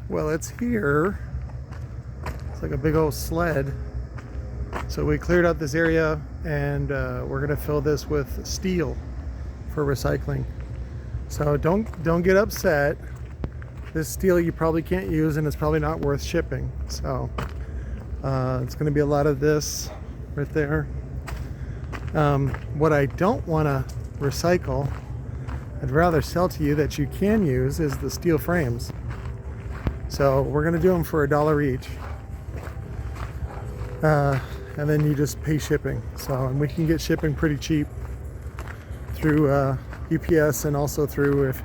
Well, it's here. It's like a big old sled. So we cleared out this area, and we're gonna fill this with steel for recycling. So don't get upset. This steel you probably can't use, and it's probably not worth shipping. So it's gonna be a lot of this right there. What I don't want to recycle, I'd rather sell to you that you can use, is the steel frames. So we're gonna do them for $1 each. And then you just pay shipping. So, and we can get shipping pretty cheap through UPS, and also through, if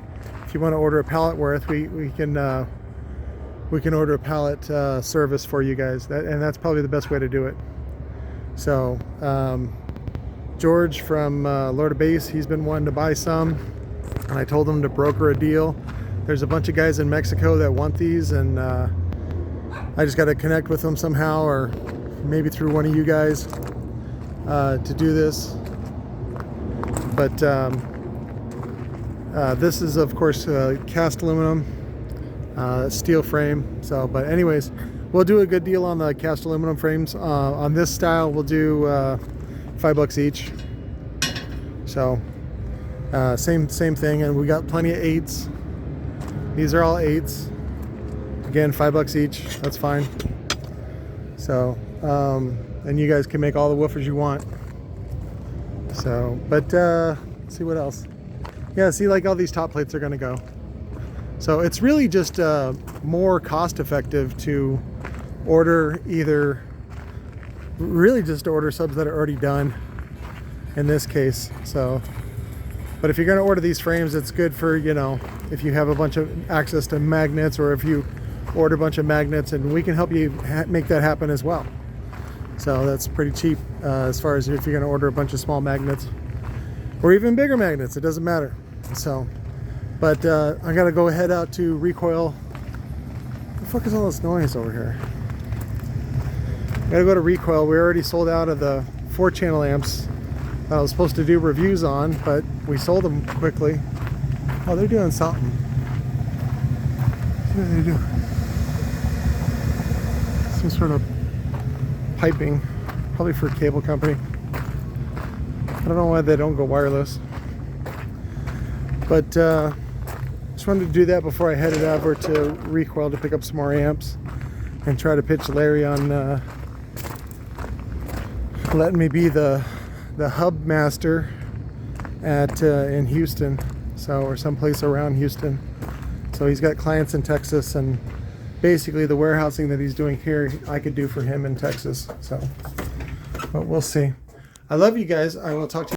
you want to order a pallet worth, we can order a pallet service for you guys. And that's probably the best way to do it. So George from Lord of Base, he's been wanting to buy some, and I told him to broker a deal. There's a bunch of guys in Mexico that want these, and I just got to connect with them somehow, or maybe through one of you guys to do this. But this is, of course, cast aluminum, steel frame. So, but anyways, we'll do a good deal on the cast aluminum frames. On this style, we'll do $5 each. So same thing, and we got plenty of 8s. These are all 8s. Again, $5 each. That's fine. So and you guys can make all the woofers you want. So, but let's see what else. Yeah, see, like all these top plates are gonna go. So it's really just more cost effective to order really just order subs that are already done in this case. So, but if you're gonna order these frames, it's good for, you know, if you have a bunch of access to magnets, or if you order a bunch of magnets, and we can help you make that happen as well. So that's pretty cheap as far as if you're going to order a bunch of small magnets or even bigger magnets, it doesn't matter. So, but I got to go head out to Recoil. What the fuck is all this noise over here? I got to go to Recoil. We already sold out of the 4-channel amps that I was supposed to do reviews on, but we sold them quickly. Oh, they're doing something. What are they doing? Some sort of piping, probably for a cable company. I don't know why they don't go wireless, but just wanted to do that before I headed over to Recoil to pick up some more amps and try to pitch Larry on letting me be the hub master at in Houston, so, or someplace around Houston. So he's got clients in Texas, and basically the warehousing that he's doing here, I could do for him in Texas. So, but we'll see. I love you guys. I will talk to you.